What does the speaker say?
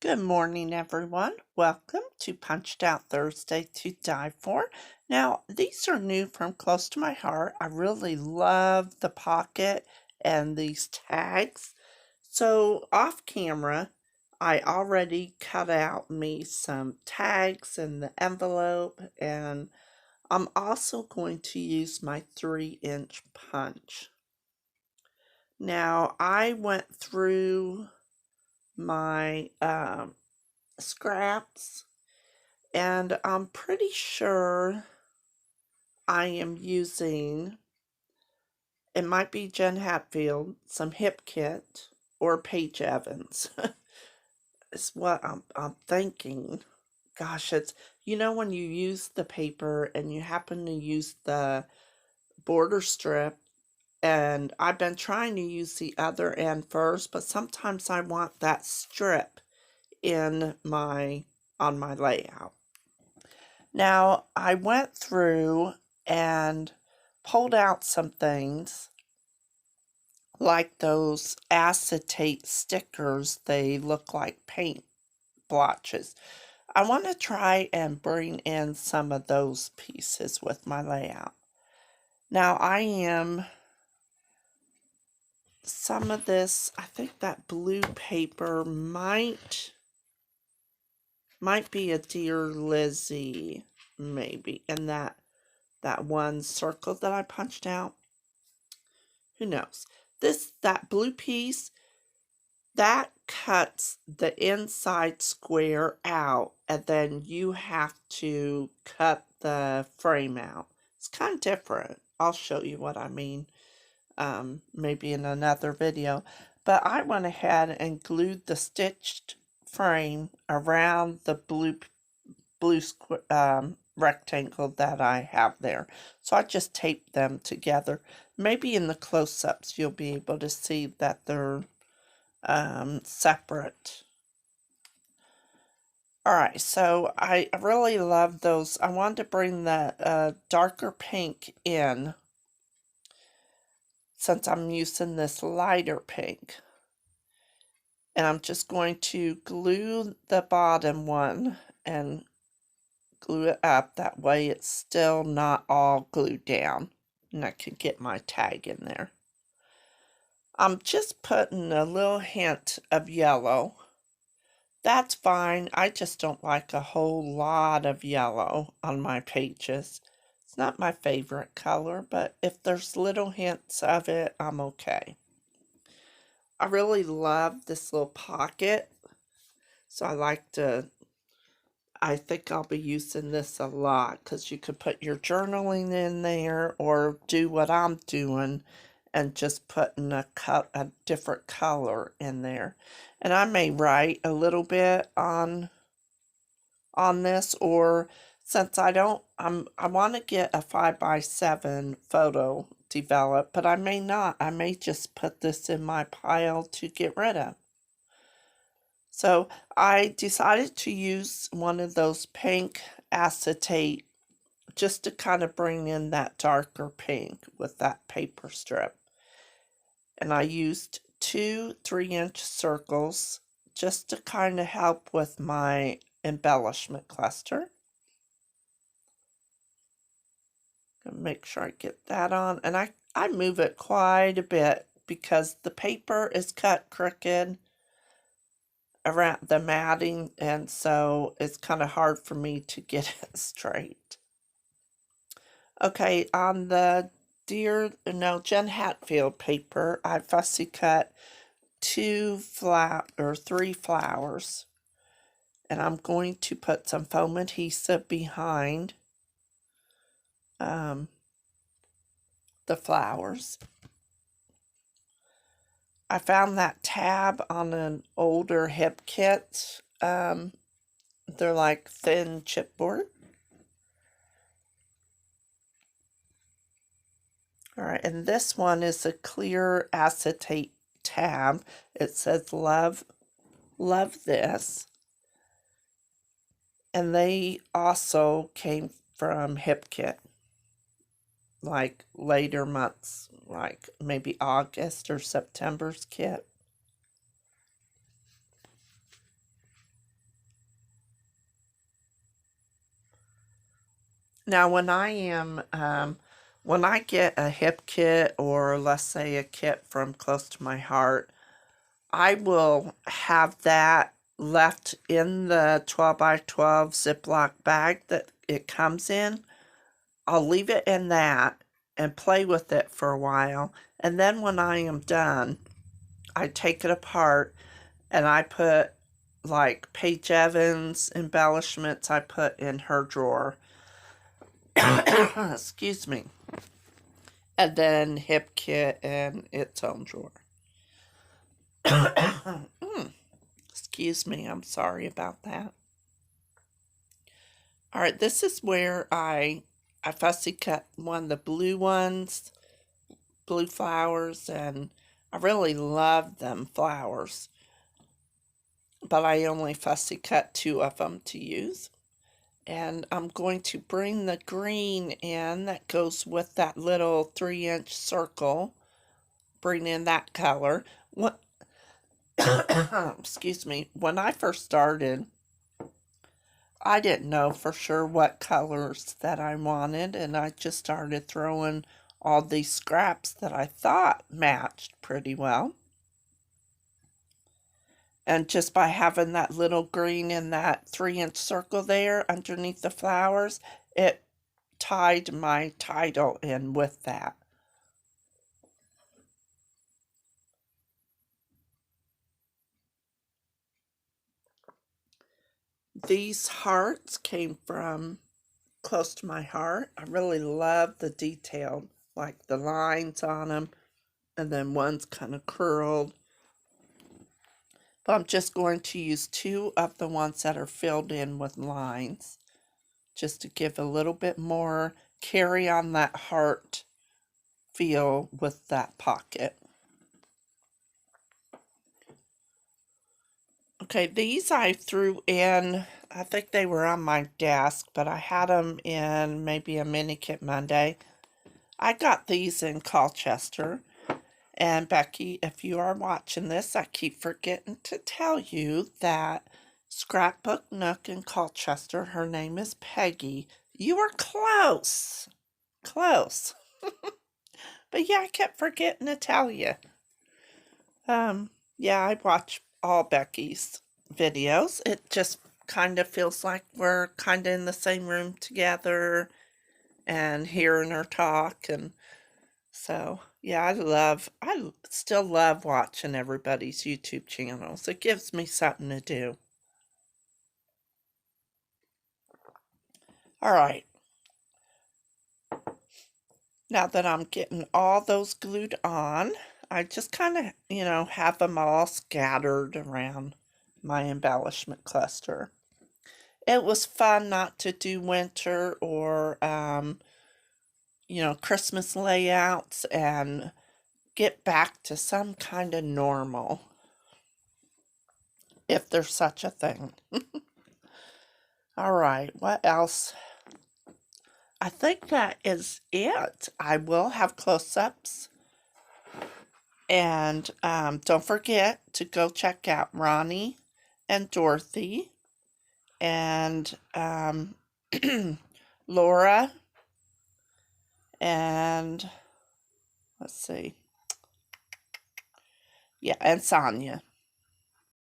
Good morning, everyone. Welcome to Punched Out Thursday to Die For. Now, these are new from close to my heart. I really love the pocket and these tags. So, off camera, I already cut out me some tags in the envelope, and I'm also going to use my 3-inch punch. Now, I went through my scraps, and I'm pretty sure I am using, it might be Jen Hatfield, some Hip Kit, or Paige Evans. Is what I'm thinking. Gosh, it's, when you use the paper and you happen to use the border strip, and I've been trying to use the other end first, but sometimes I want that strip on my layout. Now, I went through and pulled out some things like those acetate stickers. They look like paint blotches. I want to try and bring in some of those pieces with my layout. Now, some of this, I think that blue paper might be a Dear Lizzie, maybe, in that one circle that I punched out. Who knows? That blue piece, that cuts the inside square out, and then you have to cut the frame out. It's kind of different. I'll show you what I mean, maybe in another video. But I went ahead and glued the stitched frame around the blue rectangle that I have there. So I just taped them together. Maybe in the close-ups you'll be able to see that they're separate. Alright, so I really love those. I wanted to bring the darker pink in since I'm using this lighter pink. And I'm just going to glue the bottom one and glue it up. That way it's still not all glued down, and I can get my tag in there. I'm just putting a little hint of yellow. That's fine. I just don't like a whole lot of yellow on my pages. It's not my favorite color, but if there's little hints of it, I'm okay. I really love this little pocket, so I think I'll be using this a lot because you could put your journaling in there or do what I'm doing and just putting a different color in there. And I may write a little bit on this, or since I want to get a 5x7 photo developed, but I may not. I may just put this in my pile to get rid of. So I decided to use one of those pink acetate just to kind of bring in that darker pink with that paper strip. And I used 2 3-inch circles just to kind of help with my embellishment cluster. Make sure I get that on. And I move it quite a bit because the paper is cut crooked around the matting, and so it's kind of hard for me to get it straight. Okay, on the Jen Hatfield paper, I fussy cut 3 flowers, and I'm going to put some foam adhesive behind the flowers. I found that tab on an older Hip Kit. They're like thin chipboard. Alright, and this one is a clear acetate tab. It says love this. And they also came from Hip Kit, like later months, like maybe August or September's kit. Now, when I get a hip kit, or let's say a kit from Close to My Heart, I will have that left in the 12 by 12 Ziploc bag that it comes in. I'll leave it in that and play with it for a while. And then when I am done, I take it apart and I put like Paige Evans embellishments I put in her drawer. Excuse me. And then hip kit in its own drawer. Excuse me, I'm sorry about that. All right, this is where I fussy cut one of the blue ones, blue flowers, and I really love them flowers. But I only fussy cut 2 of them to use. And I'm going to bring the green in that goes with that little 3-inch circle. Bring in that color. What? Excuse me. When I first started, I didn't know for sure what colors that I wanted, and I just started throwing all these scraps that I thought matched pretty well. And just by having that little green in that 3-inch circle there underneath the flowers, it tied my title in with that. These hearts came from Close to My Heart. I really love the detail, like the lines on them, and then one's kind of curled. But I'm just going to use 2 of the ones that are filled in with lines, just to give a little bit more carry on that heart feel with that pocket. Okay, these I threw in, I think they were on my desk, but I had them in maybe a mini kit Monday. I got these in Colchester. And Becky, if you are watching this, I keep forgetting to tell you that Scrapbook Nook in Colchester, her name is Peggy. You were close. Close. But yeah, I kept forgetting to tell you. Yeah, I watch all Becky's videos. It just kind of feels like we're kind of in the same room together and hearing her talk. And so, yeah, I still love watching everybody's YouTube channels. It gives me something to do. All right. Now that I'm getting all those glued on, I just kind of, have them all scattered around my embellishment cluster. It was fun not to do winter or, Christmas layouts and get back to some kind of normal, if there's such a thing. All right, what else? I think that is it. I will have close-ups. And don't forget to go check out Ronnie and Dorothy and Laura and let's see. Yeah, and Sonia.